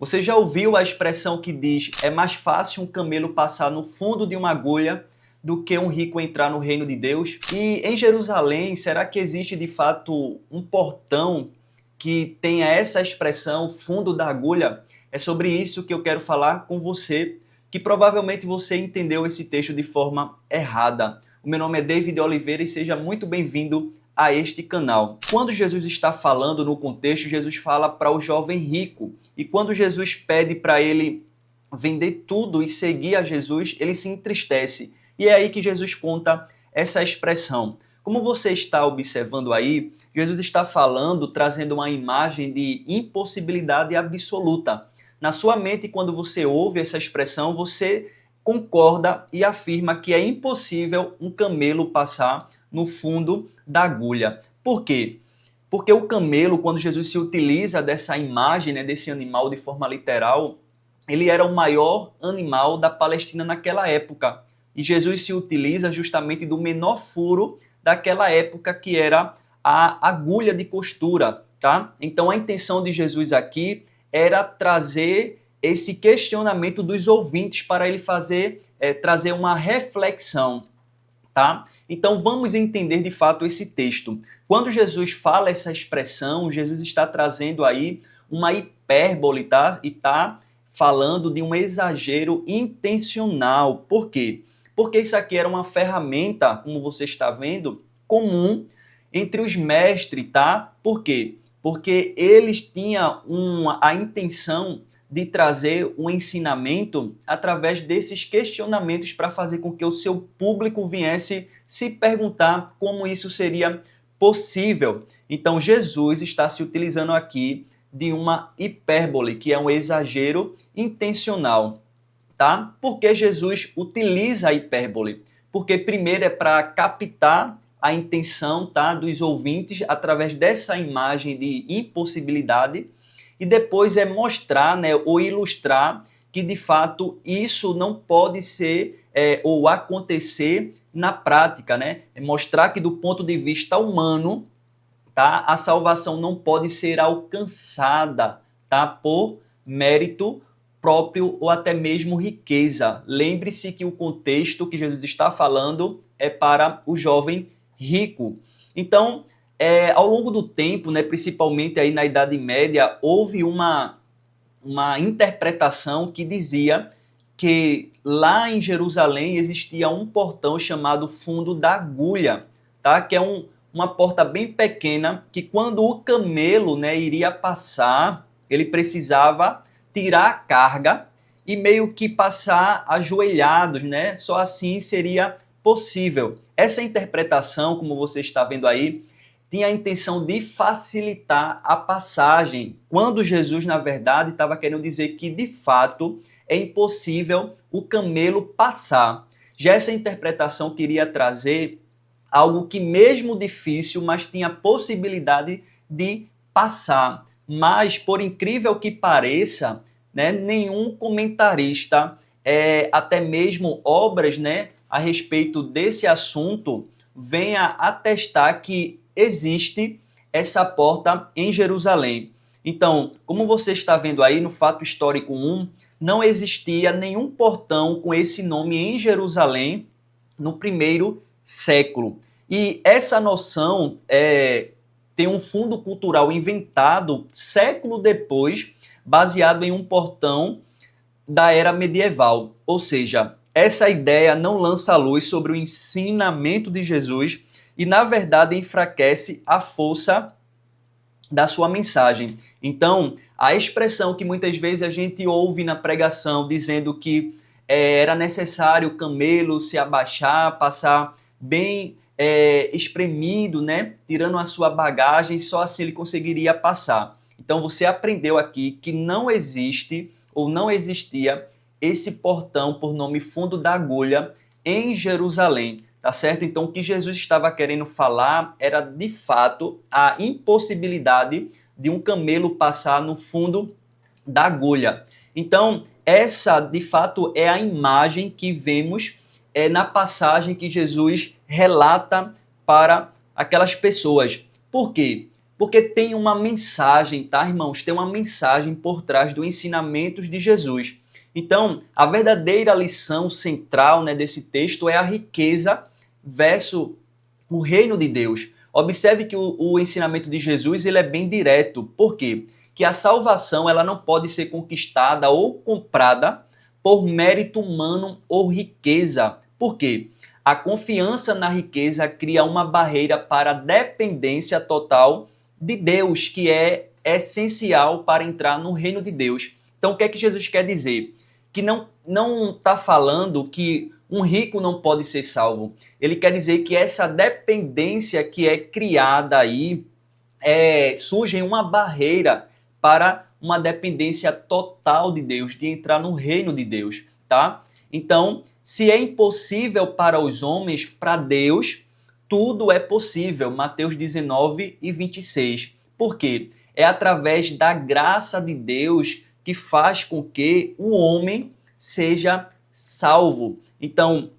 Você já ouviu a expressão que diz: é mais fácil um camelo passar no fundo de uma agulha do que um rico entrar no reino de Deus? E em Jerusalém, será que existe de fato um portão que tenha essa expressão, fundo da agulha? É sobre isso que eu quero falar com você, que provavelmente você entendeu esse texto de forma errada. O meu nome é David Oliveira e seja muito bem-vindo a este canal. Quando Jesus está falando no contexto, Jesus fala para o jovem rico. E quando Jesus pede para ele vender tudo e seguir a Jesus, ele se entristece. E é aí que Jesus conta essa expressão. Como você está observando aí, Jesus está falando, trazendo uma imagem de impossibilidade absoluta. Na sua mente, quando você ouve essa expressão, você concorda e afirma que é impossível um camelo passar no fundo da agulha. Por quê? Porque o camelo, quando Jesus se utiliza dessa imagem, né, desse animal de forma literal, ele era o maior animal da Palestina naquela época. E Jesus se utiliza justamente do menor furo daquela época, que era a agulha de costura, tá? Então a intenção de Jesus aqui era trazer esse questionamento dos ouvintes para ele trazer uma reflexão. Tá? Então vamos entender de fato esse texto. Quando Jesus fala essa expressão, Jesus está trazendo aí uma hipérbole, tá? E está falando de um exagero intencional. Por quê? Porque isso aqui era uma ferramenta, como você está vendo, comum entre os mestres, tá? Por quê? Porque eles tinham a intenção de trazer um ensinamento através desses questionamentos para fazer com que o seu público viesse se perguntar como isso seria possível. Então Jesus está se utilizando aqui de uma hipérbole, que é um exagero intencional, tá? Por que Jesus utiliza a hipérbole? Porque primeiro é para captar a intenção, tá, dos ouvintes através dessa imagem de impossibilidade, e depois é mostrar, né, ou ilustrar que de fato isso não pode ser ou acontecer na prática, né? É mostrar que do ponto de vista humano, tá, a salvação não pode ser alcançada, tá, por mérito próprio ou até mesmo riqueza. Lembre-se que o contexto que Jesus está falando é para o jovem rico. Então, ao longo do tempo, né, principalmente aí na Idade Média, houve uma interpretação que dizia que lá em Jerusalém existia um portão chamado Fundo da Agulha, tá? Que é uma porta bem pequena que quando o camelo, né, iria passar, ele precisava tirar a carga e meio que passar ajoelhados, né? Só assim seria possível. Essa interpretação, como você está vendo aí, tinha a intenção de facilitar a passagem, quando Jesus, na verdade, estava querendo dizer que, de fato, é impossível o camelo passar. Já essa interpretação queria trazer algo que, mesmo difícil, mas tinha possibilidade de passar. Mas, por incrível que pareça, né, nenhum comentarista, até mesmo obras, né, a respeito desse assunto, venha atestar que existe essa porta em Jerusalém. Então, como você está vendo aí no fato histórico 1, não existia nenhum portão com esse nome em Jerusalém no primeiro século. E essa noção tem um fundo cultural inventado século depois, baseado em um portão da era medieval. Ou seja, essa ideia não lança luz sobre o ensinamento de Jesus e, na verdade, enfraquece a força da sua mensagem. Então, a expressão que muitas vezes a gente ouve na pregação dizendo que era necessário o camelo se abaixar, passar bem espremido, né? Tirando a sua bagagem, só assim ele conseguiria passar. Então, você aprendeu aqui que não existe ou não existia esse portão por nome Fundo da Agulha em Jerusalém. Tá certo? Então, o que Jesus estava querendo falar era, de fato, a impossibilidade de um camelo passar no fundo da agulha. Então, essa, de fato, é a imagem que vemos na passagem que Jesus relata para aquelas pessoas. Por quê? Porque tem uma mensagem, tá, irmãos? Tem uma mensagem por trás dos ensinamentos de Jesus. Então, a verdadeira lição central, né, desse texto é a riqueza versus o reino de Deus. Observe que o ensinamento de Jesus ele é bem direto. Por quê? Que a salvação ela não pode ser conquistada ou comprada por mérito humano ou riqueza. Por quê? A confiança na riqueza cria uma barreira para a dependência total de Deus, que é essencial para entrar no reino de Deus. Então, o que é que Jesus quer dizer? Que não está falando que um rico não pode ser salvo. Ele quer dizer que essa dependência que é criada aí surge uma barreira para uma dependência total de Deus, de entrar no reino de Deus, tá? Então, se é impossível para os homens, para Deus, tudo é possível. Mateus 19:26. Por quê? É através da graça de Deus que faz com que o homem seja salvo. Então,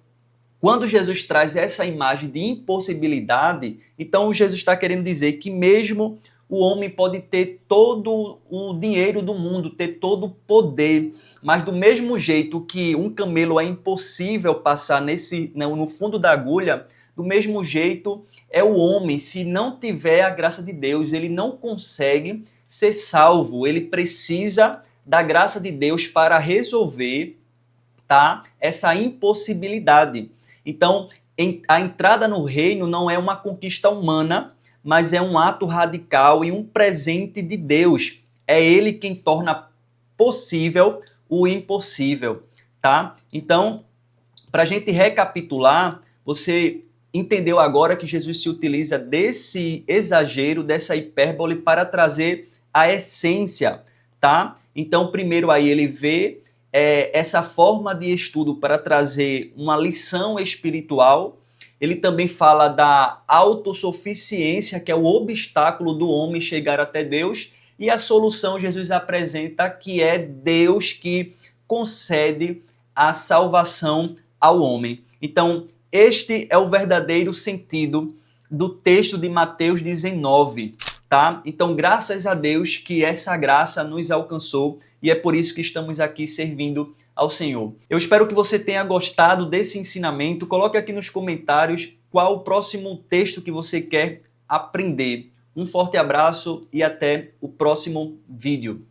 quando Jesus traz essa imagem de impossibilidade, então Jesus está querendo dizer que mesmo o homem pode ter todo o dinheiro do mundo, ter todo o poder, mas do mesmo jeito que um camelo é impossível passar no fundo da agulha, do mesmo jeito é o homem, se não tiver a graça de Deus, ele não consegue ser salvo, ele precisa da graça de Deus para resolver, tá, essa impossibilidade. Então, a entrada no reino não é uma conquista humana, mas é um ato radical e um presente de Deus. É Ele quem torna possível o impossível, tá? Então, para a gente recapitular, você entendeu agora que Jesus se utiliza desse exagero, dessa hipérbole para trazer a essência, tá? Então, primeiro aí ele vê essa forma de estudo para trazer uma lição espiritual. Ele também fala da autossuficiência, que é o obstáculo do homem chegar até Deus, e a solução Jesus apresenta, que é Deus que concede a salvação ao homem. Então, este é o verdadeiro sentido do texto de Mateus 19, tá? Então, graças a Deus que essa graça nos alcançou e é por isso que estamos aqui servindo ao Senhor. Eu espero que você tenha gostado desse ensinamento. Coloque aqui nos comentários qual o próximo texto que você quer aprender. Um forte abraço e até o próximo vídeo.